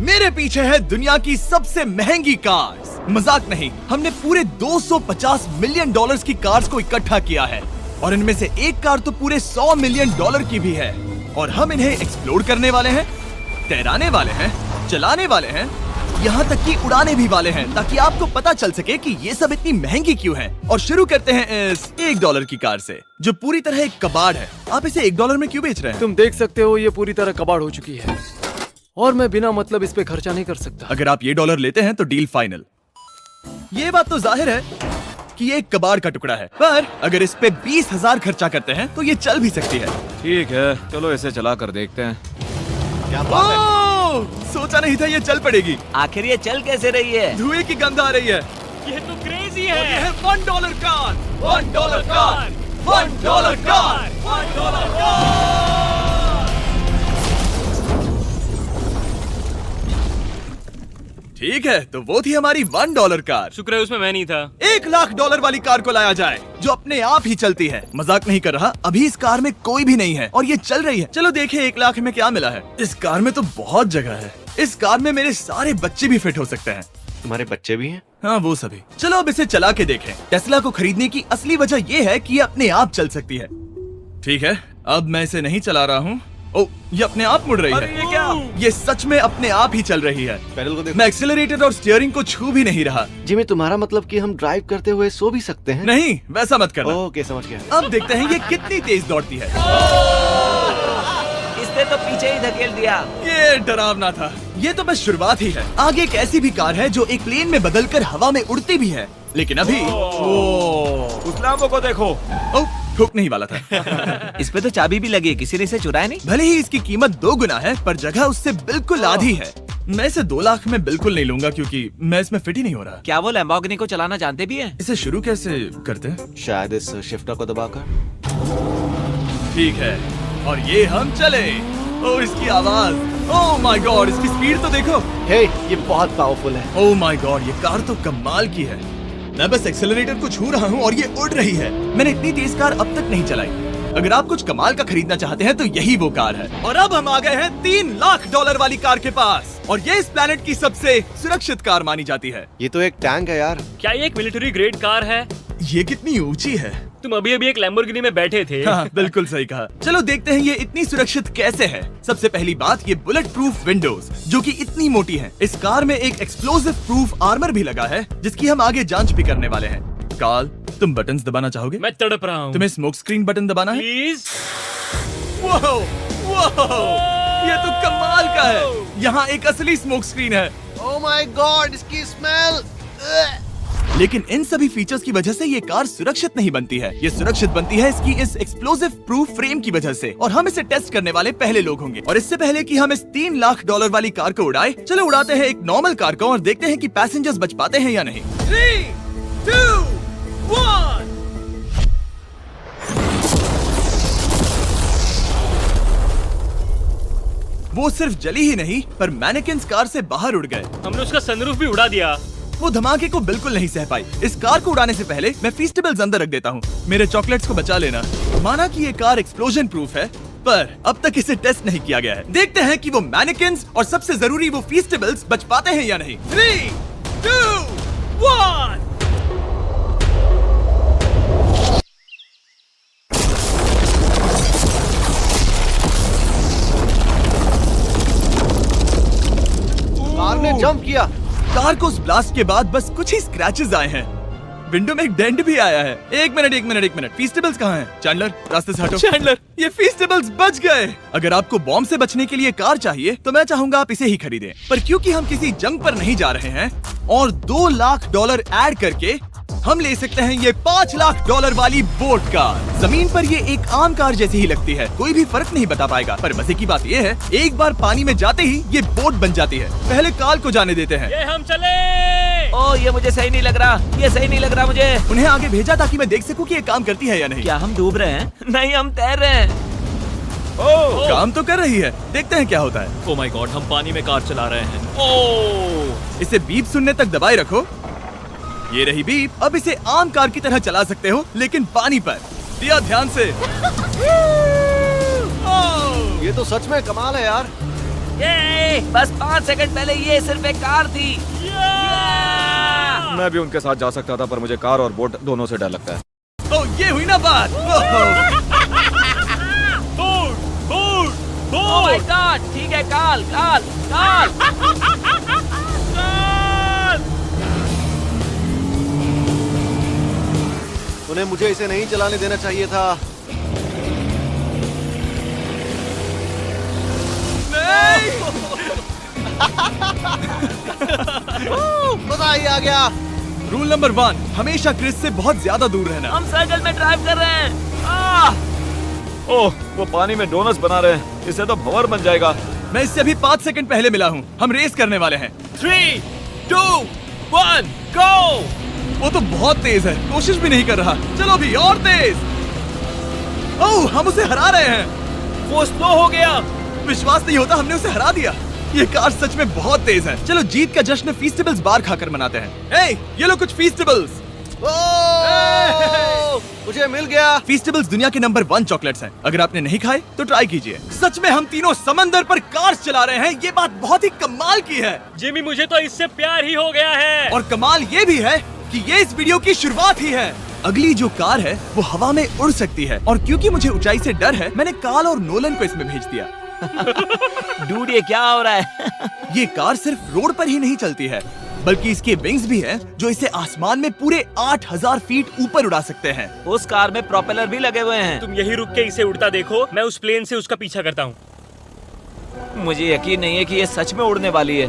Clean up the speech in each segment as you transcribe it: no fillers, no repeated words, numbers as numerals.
मेरे पीछे है दुनिया की सबसे महंगी कार्स। मजाक नहीं, हमने पूरे 250 मिलियन डॉलर्स की कार्स को इकट्ठा किया है और इनमें से एक कार तो पूरे 100 मिलियन डॉलर की भी है। और हम इन्हें एक्सप्लोर करने वाले हैं, तैराने वाले हैं, चलाने वाले हैं, यहाँ तक कि उड़ाने भी वाले हैं, ताकि आपको पता चल सके कि ये सब इतनी महंगी क्यों है। और शुरू करते हैं इस $1 की कार से, जो पूरी तरह एक कबाड़ है। आप इसे $1 में क्यों बेच रहे हैं? तुम देख सकते हो ये पूरी तरह कबाड़ हो चुकी है और मैं बिना मतलब इस पे खर्चा नहीं कर सकता। अगर आप ये $1 लेते हैं तो डील फाइनल। ये बात तो जाहिर है कि ये एक कबाड़ का टुकड़ा है, पर अगर इस पे 20,000 खर्चा करते हैं तो ये चल भी सकती है। ठीक है, चलो इसे चला कर देखते हैं। क्या बात है? सोचा नहीं था ये चल पड़ेगी। आखिर ये चल कैसे रही है? धुएं की गंध आ रही है। ये तो क्रेजी और ये है $1 कार, $1 कार, $1 कार, $1 कार। ठीक है, तो वो थी हमारी $1 कार। शुक्र है उसमें मैं नहीं था। $1,00,000 वाली कार को लाया जाए, जो अपने आप ही चलती है। मजाक नहीं कर रहा, अभी इस कार में कोई भी नहीं है और ये चल रही है। चलो देखें 1 लाख में क्या मिला है। इस कार में तो बहुत जगह है। इस कार में मेरे सारे बच्चे भी फिट हो सकते हैं। तुम्हारे बच्चे भी हैं? हाँ, वो सभी। चलो अब इसे चला के देखें। टेस्ला को खरीदने की असली वजह ये है कि ये अपने आप चल सकती है। ठीक है, अब मैं इसे नहीं चला रहा हूँ। ओ, ये अपने आप मुड़ रही है। ये क्या? ये सच में अपने आप ही चल रही है। पैडल को देखो। मैं एक्सेलरेटर और स्टीयरिंग को छू भी नहीं रहा। जिमी, तुम्हारा मतलब कि हम ड्राइव करते हुए सो भी सकते हैं? नहीं, वैसा मत करना। ओके, समझ गया। अब देखते हैं ये कितनी तेज दौड़ती है। इसने तो पीछे ही धकेल दिया। ये डरावना था। ये तो बस शुरुआत ही है। आगे एक ऐसी भी कार है जो एक प्लेन में बदलकर हवा में उड़ती भी है, लेकिन अभी उस लैम्बो को देखो। ओ, ठोकने ही वाला था। इस पे तो चाबी भी लगी है, किसी ने इसे चुराया नहीं। भले ही इसकी कीमत 2 गुना है, पर जगह उससे बिल्कुल आधी है। मैं इसे 2 लाख में बिल्कुल नहीं लूंगा, क्योंकि मैं इसमें फिट ही नहीं हो रहा। क्या वो लैम्बोर्गिनी को चलाना जानते भी हैं? इसे शुरू कैसे करते हैं? शायद इस शिफ्टर को दबाकर। ठीक है, और ये हम चले। ओ, इसकी आवाज, ओह माय गॉड, इसकी स्पीड तो देखो। हे, ये बहुत पावरफुल है। ओह माय गॉड, ये कार तो कमाल की है। मैं बस एक्सेलरेटर को छू रहा हूँ और ये उड़ रही है। मैंने इतनी तेज कार अब तक नहीं चलाई। अगर आप कुछ कमाल का खरीदना चाहते हैं तो यही वो कार है। और अब हम आ गए हैं $3,00,000 वाली कार के पास, और ये इस प्लेनेट की सबसे सुरक्षित कार मानी जाती है। ये तो एक टैंक है यार। क्या ये एक मिलिट्री ग्रेड कार है? ये कितनी ऊंची है। तुम अभी अभी एक लैम्बोर्गिनी में बैठे थे। हाँ, बिल्कुल सही कहा। चलो देखते हैं ये इतनी सुरक्षित कैसे है। सबसे पहली बात, ये बुलेट प्रूफ विंडोज, जो कि इतनी मोटी हैं। इस कार में एक एक्सप्लोसिव प्रूफ आर्मर भी लगा है, जिसकी हम आगे जांच भी करने वाले हैं। कार्ल, तुम बटन्स दबाना चाहोगे? मैं तड़प रहा हूँ। तुम्हें स्मोक स्क्रीन बटन दबाना है? प्लीज। वाओ, वाओ, ये तो कमाल का है। यहाँ एक असली स्मोक स्क्रीन है। ओह माय गॉड, इसकी स्मेल। लेकिन इन सभी फीचर्स की वजह से ये कार सुरक्षित नहीं बनती है। ये सुरक्षित बनती है इसकी इस एक्सप्लोसिव प्रूफ फ्रेम की वजह से, और हम इसे टेस्ट करने वाले पहले लोग होंगे। और इससे पहले कि हम इस $3,00,000 वाली कार को उड़ाए, चलो उड़ाते हैं एक नॉर्मल कार को और देखते हैं कि पैसेंजर्स बच पाते हैं या नहीं। 3, 2, 1। वो सिर्फ जली ही नहीं, पर मैनेकिन्स कार से बाहर उड़ गए। हमने उसका सनरूफ भी उड़ा दिया। वो धमाके को बिल्कुल नहीं सह पाई। इस कार को उड़ाने से पहले मैं फीस्टेबल्स अंदर रख देता हूँ। मेरे चॉकलेट्स को बचा लेना। माना कि ये कार एक्सप्लोजन प्रूफ है, पर अब तक इसे टेस्ट नहीं किया गया है। देखते हैं कि वो मैनेकिन्स और सबसे जरूरी वो फीस्टेबल्स बच पाते हैं या नहीं। 3, 2, 1। कार ने जंप किया। कार को उस ब्लास्ट के बाद बस कुछ ही स्क्रैचेस आए हैं। विंडो में एक डेंट भी आया है। एक मिनट, फीस्टेबल्स कहाँ हैं? चैंडलर, रास्ते से हटो। चैंडलर, ये फीस्टेबल्स बच गए। अगर आपको बॉम्ब से बचने के लिए कार चाहिए तो मैं चाहूंगा आप इसे ही खरीदें। पर क्योंकि हम किसी जंग पर नहीं जा रहे हैं और $2,00,000 ऐड करके हम ले सकते हैं ये $5,00,000 वाली बोट कार। जमीन पर ये एक आम कार जैसी ही लगती है, कोई भी फर्क नहीं बता पाएगा। पर मजे की बात ये है, एक बार पानी में जाते ही ये बोट बन जाती है। पहले कार्ल को जाने देते हैं। ये हम चले। ओ, ये मुझे सही नहीं लग रहा। ये सही नहीं लग रहा मुझे। उन्हें आगे भेजा ताकि मैं देख सकूं कि ये काम करती है या नहीं। क्या हम डूब रहे हैं? नहीं, हम तैर रहे हैं। काम तो कर रही है, देखते हैं क्या होता है। ओ माय गॉड, हम पानी में कार चला रहे हैं। ओ, इसे बीप सुनने तक दबाए रखो। ये रही बीप। अब इसे आम कार की तरह चला सकते हो, लेकिन पानी पर। दिया ध्यान से। ये तो सच में कमाल है यार। ये बस 5 सेकंड पहले ये सिर्फ एक कार थी। मैं भी उनके साथ जा सकता था, पर मुझे कार और बोट दोनों से डर लगता है। ओ ये हुई ना बात। ओह माय गॉड, ठीक है, काल काल काल। उन्हें मुझे इसे नहीं चलाने देना चाहिए था। मजा ही आ गया। रूल नंबर 1, हमेशा क्रिस से बहुत ज्यादा दूर रहना। हम सर्कल में ड्राइव कर रहे हैं। ओह, वो पानी में डोनट्स बना रहे हैं। इससे तो भंवर बन जाएगा। मैं इससे अभी 5 सेकंड पहले मिला हूँ। हम रेस करने वाले हैं। 3, 2, 1, go! वो तो बहुत तेज है, कोशिश भी नहीं कर रहा। चलो भी और तेज। ओह, हम उसे हरा रहे हैं। वो स्लो हो गया। विश्वास नहीं होता, हमने उसे हरा दिया। ये कार सच में बहुत तेज है। चलो जीत का जश्न फीस्टेबल्स बार खाकर मनाते हैं। ए, ये लो कुछ फीस्टेबल्स। मुझे मिल गया। फीस्टेबल्स दुनिया के नंबर 1 चॉकलेट्स हैं। अगर आपने नहीं खाए तो ट्राई कीजिए। सच में हम तीनों समंदर पर कार्स चला रहे हैं। ये बात बहुत ही कमाल की है। जिमी, मुझे तो इससे प्यार ही हो गया है। और कमाल ये भी है कि ये इस वीडियो की शुरुआत ही है। अगली जो कार है वो हवा में उड़ सकती है, और क्योंकि मुझे ऊंचाई से डर है, मैंने काल और नोलन को इसमें भेज दिया। डूड, ये क्या हो रहा है? ये कार सिर्फ रोड पर ही नहीं चलती है, बल्कि इसके विंग्स भी हैं जो इसे आसमान में पूरे 8000 फीट ऊपर उड़ा सकते हैं। उस कार में प्रोपेलर भी लगे हुए हैं। तुम यही रुक के इसे उड़ता देखो, मैं उस प्लेन से उसका पीछा करता हूँ। मुझे यकीन नहीं है कि ये सच में उड़ने वाली है।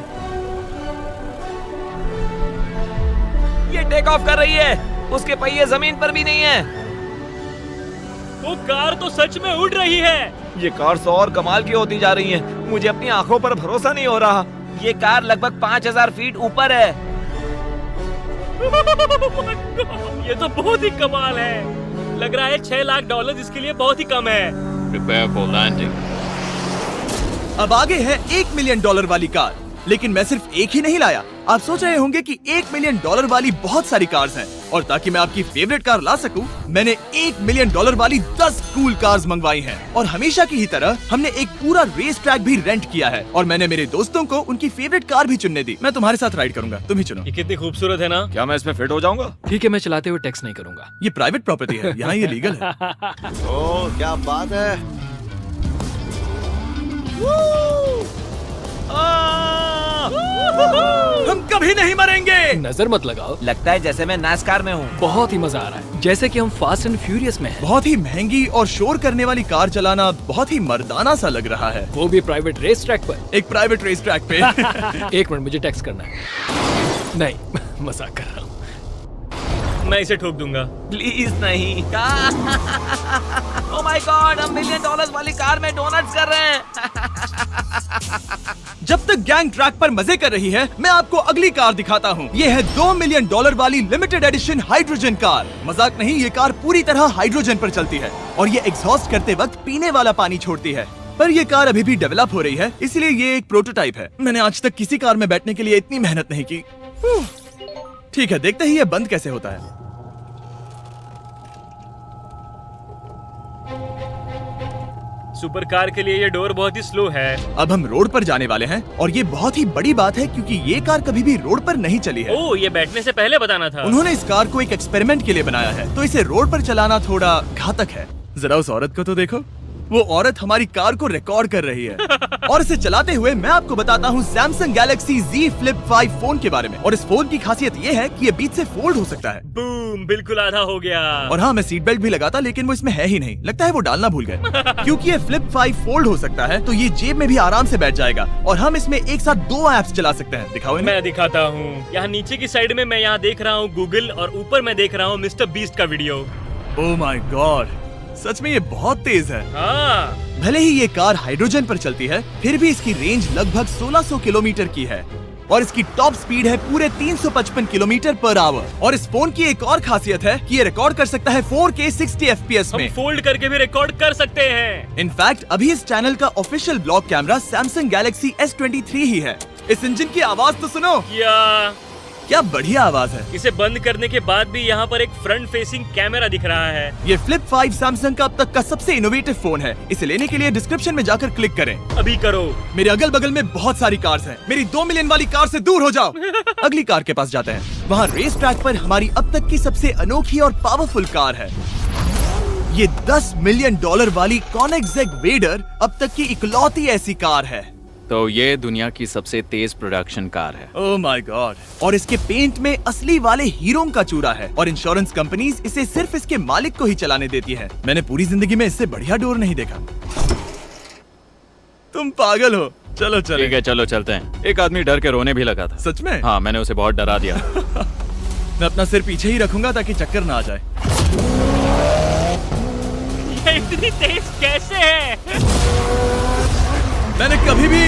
ये टेक ऑफ कर रही है। उसके पहिए जमीन पर भी नहीं है। वो कार तो सच में उड़ रही है। ये कार्स और कमाल की होती जा रही हैं। मुझे अपनी आंखों पर भरोसा नहीं हो रहा। ये कार लगभग 5000 फीट ऊपर है। ये तो बहुत ही कमाल है। लग रहा है $6 लाख इसके लिए बहुत ही कम है। Prepare for landing. अब आगे है $1 मिलियन वाली कार। लेकिन मैं सिर्फ एक ही नहीं लाया। आप सोच रहे होंगे कि $1 मिलियन वाली बहुत सारी कार्स हैं, और ताकि मैं आपकी फेवरेट कार ला सकूं, मैंने $1 मिलियन वाली 10 कूल कार्स मंगवाई हैं। और हमेशा की ही तरह हमने एक पूरा रेस ट्रैक भी रेंट किया है, और मैंने मेरे दोस्तों को उनकी फेवरेट कार भी चुनने दी। मैं तुम्हारे साथ राइड करूंगा, तुम ही चुनो। ये कितनी खूबसूरत है ना। क्या मैं इसमें फिट हो जाऊंगा? ठीक है, मैं चलाते हुए टेक्स्ट नहीं करूंगा। ये प्राइवेट प्रॉपर्टी है, यहाँ ये लीगल है। ओह, क्या बात है। हम कभी नहीं मरेंगे। नजर मत लगाओ। लगता है जैसे मैं नास्कार में हूँ। बहुत ही मजा आ रहा है, जैसे कि हम फास्ट एंड फ्यूरियस में हैं। बहुत ही महंगी और शोर करने वाली कार चलाना बहुत ही मर्दाना सा लग रहा है। वो भी प्राइवेट रेस ट्रैक पर। एक प्राइवेट रेस ट्रैक पे। 1 मिनट, मुझे टेक्स्ट करना है। नहीं, मजाक कर रहा हूँ। मैं इसे ठोक दूंगा। प्लीज नहीं। ओह माय गॉड, हम $1 मिलियन वाली कार में डोनट्स कर रहे हैं। जब तक गैंग ट्रैक पर मजे कर रही है, मैं आपको अगली कार दिखाता हूँ। ये है $2 मिलियन वाली लिमिटेड एडिशन हाइड्रोजन कार। मजाक नहीं, ये कार पूरी तरह हाइड्रोजन पर चलती है, और ये एग्जॉस्ट करते वक्त पीने वाला पानी छोड़ती है। पर ये कार अभी भी डेवलप हो रही है, इसलिए ये एक प्रोटोटाइप है। मैंने आज तक किसी कार में बैठने के लिए इतनी मेहनत नहीं की। ठीक है, देखते ही ये बंद कैसे होता है। सुपर कार के लिए ये डोर बहुत ही स्लो है। अब हम रोड पर जाने वाले हैं, और ये बहुत ही बड़ी बात है क्योंकि ये कार कभी भी रोड पर नहीं चली है। ओह, ये बैठने से पहले बताना था। उन्होंने इस कार को एक एक्सपेरिमेंट के लिए बनाया है, तो इसे रोड पर चलाना थोड़ा घातक है। जरा उस औरत को तो देखो, वो औरत हमारी कार को रिकॉर्ड कर रही है। और इसे चलाते हुए मैं आपको बताता हूँ Samsung Galaxy Z Flip 5 phone के बारे में। और इस फोन की खासियत ये है कि ये बीच से फोल्ड हो सकता है। बूम, बिल्कुल आधा हो गया। और हाँ, मैं सीट बेल्ट भी लगाता, लेकिन वो इसमें है ही नहीं। लगता है वो डालना भूल गए। क्योंकि ये Flip 5 फोल्ड हो सकता है, तो ये जेब में भी आराम से बैठ जाएगा, और हम इसमें एक साथ 2 ऐप्स चला सकते हैं। दिखाओ इन्हें। मैं दिखाता हूँ। यहाँ नीचे की साइड में मैं यहाँ देख रहा हूँ गूगल, और ऊपर मैं देख रहा हूँ मिस्टर बीस्ट का वीडियो। ओह माय गॉड, सच में ये बहुत तेज है। हाँ, भले ही ये कार हाइड्रोजन पर चलती है, फिर भी इसकी रेंज लगभग 1600 किलोमीटर की है, और इसकी टॉप स्पीड है पूरे 355 किलोमीटर पर आवर। और इस फोन की एक और खासियत है कि ये रिकॉर्ड कर सकता है 4K 60 FPS हम में। फोल्ड करके भी रिकॉर्ड कर सकते हैं। इनफैक्ट अभी इस चैनल का official blog camera Samsung Galaxy S23 ही है। इस इंजन की आवाज तो सुनो। या क्या बढ़िया आवाज है। इसे बंद करने के बाद भी यहाँ पर एक फ्रंट फेसिंग कैमरा दिख रहा है। ये फ्लिप 5 सैमसंग का अब तक का सबसे इनोवेटिव फोन है। इसे लेने के लिए डिस्क्रिप्शन में जाकर क्लिक करें। अभी करो। मेरे अगल बगल में बहुत सारी कार्स हैं। मेरी 2 मिलियन वाली कार से दूर हो जाओ। अगली कार के पास जाते हैं। वहाँ रेस ट्रैक पर हमारी अब तक की सबसे अनोखी और पावरफुल कार है। ये $10 मिलियन वाली Koenigsegg वेडर अब तक की इकलौती ऐसी कार है। तो ये दुनिया की सबसे तेज प्रोडक्शन कार है। Oh my God. और इसके पेंट में असली वाले हीरों का चूरा है और इंश्योरेंस कंपनीज इसे सिर्फ इसके मालिक को ही चलाने देती है। मैंने पूरी जिंदगी में इससे बढ़िया डोर नहीं देखा। तुम पागल हो। चलो चलो। ठीक है चलो चलते हैं। एक आदमी डर के रोने भी लगा था। सच में? हाँ, मैंने उसे बहुत डरा दिया। मैं अपना सिर पीछे ही रखूंगा ताकि चक्कर ना आ जाए। ये इतनी तेज कैसे है? मैंने कभी भी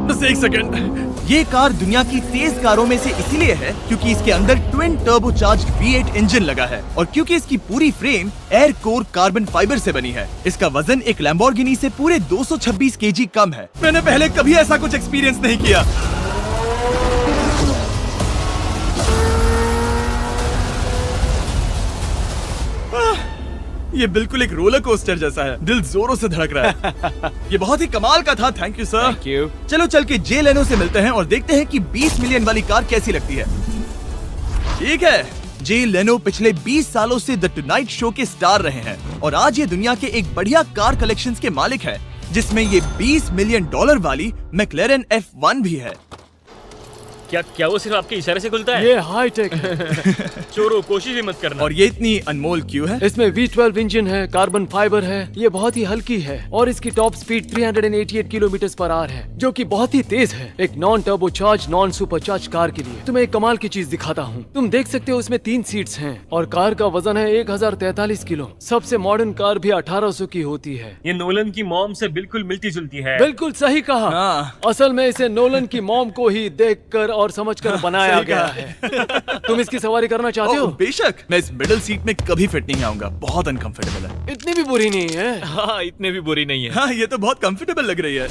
बस एक सेकंड। ये कार दुनिया की तेज कारों में से इसीलिए है क्योंकि इसके अंदर ट्विन टर्बोचार्ज्ड V8 इंजन लगा है और क्योंकि इसकी पूरी frame air core carbon fibre से बनी है। इसका वजन एक लैम्बोर्गिनी से पूरे 226 kg कम है। मैंने पहले कभी ऐसा कुछ एक्सपीरियंस नहीं किया। ये बिल्कुल एक रोलर कोस्टर जैसा है। दिल जोरों से धड़क रहा है। ये बहुत ही कमाल का था। Thank you sir. Thank you. चलो चल के जे लेनो से मिलते हैं और देखते हैं कि 20 मिलियन वाली कार कैसी लगती है। ठीक है, जे लेनो पिछले 20 सालों से द टुनाइट शो के स्टार रहे हैं और आज ये दुनिया के एक बढ़िया कार कलेक्शंस के मालिक है जिसमें ये $20 मिलियन वाली मैक्लेरन F1 भी है। क्या वो सिर्फ आपके इशारे से खुलता है? ये हाई टेक है। चोरों, कोशिश भी मत करना। और ये इतनी अनमोल क्यों है? इसमें V12 इंजन है, कार्बन फाइबर है, ये बहुत ही हल्की है और इसकी top speed 388 kilometre per hour है जो कि बहुत ही तेज है एक non turbocharge non supercharge car के लिए। तुम्हें एक कमाल की चीज दिखाता हूँ। तुम देख सकते हो उसमें 3 सीट्स हैं और कार का वजन है 1043 किलो। सबसे मॉडर्न कार भी 1800 की होती है। ये नोलन की मॉम से बिल्कुल मिलती जुलती है। बिल्कुल सही कहा। हाँ। असल में इसे नोलन की मॉम को ही देखकर और समझकर बनाया सही गया कहा। है। तुम इसकी सवारी करना चाहते हो? बेशक। मैं इस मिडिल सीट में कभी फिट नहीं आऊंगा। बहुत अनकंफर्टेबल है। इतनी भी बुरी नहीं है। हाँ, इतने भी बुरी नहीं है। हाँ, ये तो बहुत कंफर्टेबल लग रही है।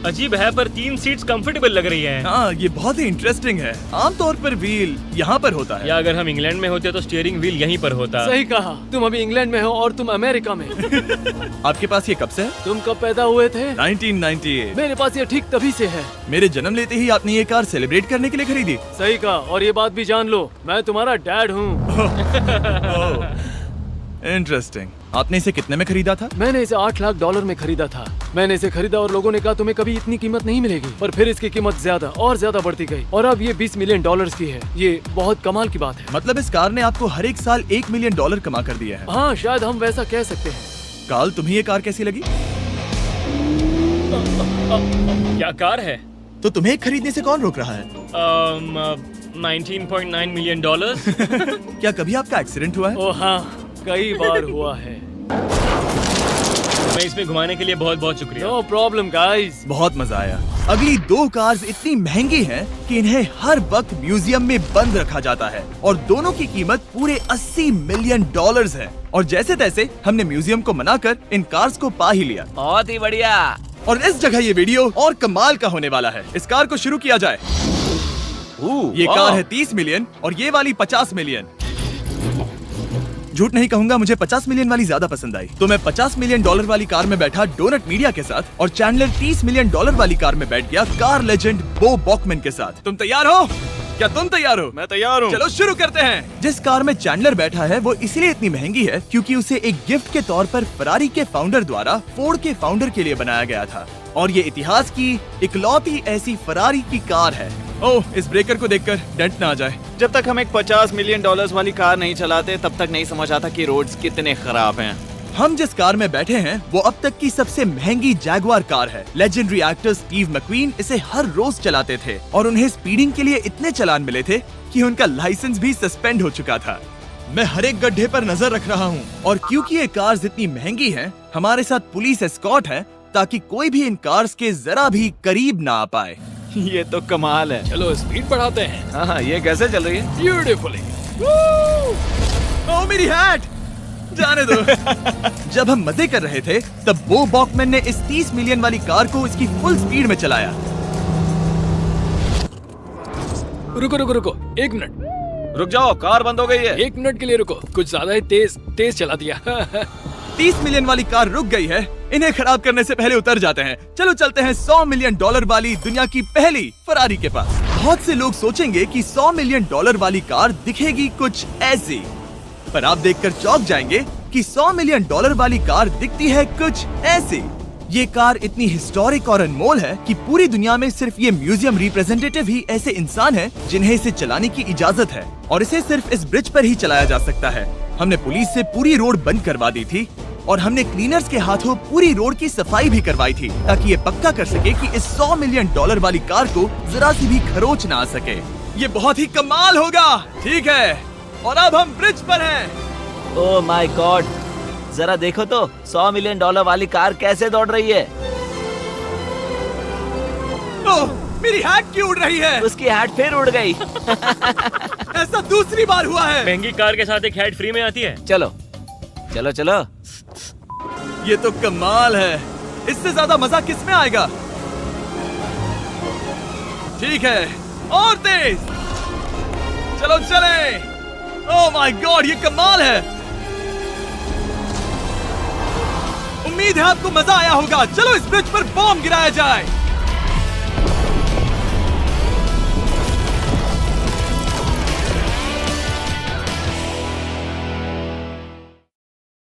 अजीब है पर 3 सीट्स कंफर्टेबल लग रही हैं। हाँ, ये बहुत ही इंटरेस्टिंग है। आमतौर पर व्हील यहाँ पर होता है। या अगर हम इंग्लैंड में होते तो स्टीयरिंग व्हील यहीं पर होता। सही कहा। तुम अभी इंग्लैंड में हो और तुम अमेरिका में। आपके पास ये कब से है? तुम कब पैदा हुए थे? 1998। मेरे पास ये ठीक तभी से है। मेरे जन्म लेते ही आपने ये कार सेलिब्रेट करने के लिए खरीदी। सही कहा। और ये बात भी जान लो, मैं तुम्हारा डैड हूँ। इंटरेस्टिंग। आपने इसे कितने में खरीदा था? मैंने इसे $8 लाख में खरीदा था। मैंने इसे खरीदा और लोगों ने कहा तुम्हें कभी इतनी कीमत नहीं मिलेगी, पर फिर इसकी कीमत ज्यादा और ज्यादा बढ़ती गई और अब ये $20 मिलियन की है। ये बहुत कमाल की बात है। मतलब इस कार ने आपको हर एक साल $1 मिलियन कमा कर दिया है। हाँ, शायद हम वैसा कह सकते हैं। काल, तुम्हें ये कार कैसी लगी? क्या कार है? तो तुम्हें खरीदने से कौन रोक रहा है? 19.9 मिलियन डॉलर्स। क्या कभी आपका एक्सीडेंट हुआ है? ओ हाँ, कई बार हुआ है। मैं इसमें घुमाने के लिए बहुत बहुत शुक्रिया। No problem guys. बहुत मजा आया। अगली 2 कार्स इतनी महंगी हैं कि इन्हें हर वक्त म्यूजियम में बंद रखा जाता है और दोनों की कीमत पूरे $80 मिलियन है। और जैसे तैसे हमने म्यूजियम को मनाकर इन कार्स को पा ही लिया। बहुत ही बढ़िया। और इस जगह ये वीडियो और कमाल का होने वाला है। इस कार को शुरू किया जाए। ये कार है 30 मिलियन और ये वाली 50 मिलियन। झूठ नहीं कहूंगा, मुझे 50 मिलियन वाली ज्यादा पसंद आई। तो मैं $50 मिलियन वाली कार में बैठा डोनट मीडिया के साथ और चैंडलर $30 मिलियन वाली कार में बैठ गया कार लेजेंड बो बॉकमैन के साथ। तुम तैयार हो? क्या तुम तैयार हो? मैं तैयार हूँ। चलो शुरू करते हैं। जिस कार में चैंडलर बैठा है वो इसलिए इतनी महंगी है क्योंकि उसे एक गिफ्ट के तौर पर फरारी के फाउंडर द्वारा फोर्ड के फाउंडर के लिए बनाया गया था और ये इतिहास की इकलौती ऐसी फरारी की कार है। ओह, इस ब्रेकर को देखकर डेंट ना आ जाए। जब तक हम एक $50 मिलियन वाली कार नहीं चलाते तब तक नहीं समझ आता कि रोड्स कितने खराब हैं। हम जिस कार में बैठे हैं वो अब तक की सबसे महंगी जैगुआर कार है। लेजेंडरी एक्टर स्टीव मैक्वीन इसे हर रोज चलाते थे और उन्हें स्पीडिंग के लिए इतने चालान मिले थे कि उनका लाइसेंस भी सस्पेंड हो चुका था। मैं हर एक गड्ढे पर नजर रख रहा हूँ और क्योंकि ये कार्स इतनी महंगी हैं, हमारे साथ पुलिस एस्कॉर्ट है ताकि कोई भी इन कार्स के जरा भी करीब ना आ पाए। ये तो कमाल है। चलो स्पीड बढ़ाते हैं। हाँ, ये कैसे चल रही है? ब्यूटीफुली। ओह, मेरी हैट! जाने दो। जब हम मजे कर रहे थे तब बो बॉकमैन ने इस 30 मिलियन वाली कार को इसकी फुल स्पीड में चलाया। रुको रुको रुको, 1 मिनट। रुक जाओ, कार बंद हो गई है। 1 मिनट के लिए रुको, कुछ ज्यादा ही तेज चला दिया। 30 मिलियन वाली कार रुक गई है। इन्हें खराब करने से पहले उतर जाते हैं। चलो चलते हैं $100 मिलियन वाली दुनिया की पहली फरारी के पास। बहुत से लोग सोचेंगे कि $100 मिलियन वाली कार दिखेगी कुछ ऐसी, पर आप देखकर चौंक जाएंगे कि $100 मिलियन वाली कार दिखती है कुछ ऐसी। ये कार इतनी हिस्टोरिक और अनमोल है कि पूरी दुनिया में सिर्फ ये म्यूजियम रिप्रेजेंटेटिव ही ऐसे इंसान हैं जिन्हें इसे चलाने की इजाजत है, और इसे सिर्फ इस ब्रिज पर ही चलाया जा सकता है। हमने पुलिस से पूरी रोड बंद करवा दी थी और हमने क्लीनर्स के हाथों पूरी रोड की सफाई भी करवाई थी, ताकि ये पक्का कर सके कि इस $100 मिलियन वाली कार को जरा सी भी खरोच ना आ सके। ये बहुत ही कमाल होगा, ठीक है? और अब हम ब्रिज पर हैं। ओह माय गॉड, जरा देखो तो $100 मिलियन वाली कार कैसे दौड़ रही है। ओह, मेरी हैट क्यों उड़ रही है? उसकी हैट फिर उड़ गई। ऐसा दूसरी बार हुआ है। महंगी कार के साथ एक हैट फ्री में आती है। चलो चलो चलो। ये तो कमाल है, इससे ज्यादा मजा किस में आएगा? ठीक है, और तेज, चलो चले। ओह माय गॉड, ये कमाल है। उम्मीद है आपको मजा आया होगा। चलो इस ब्रिज पर बॉम्ब गिराया जाए।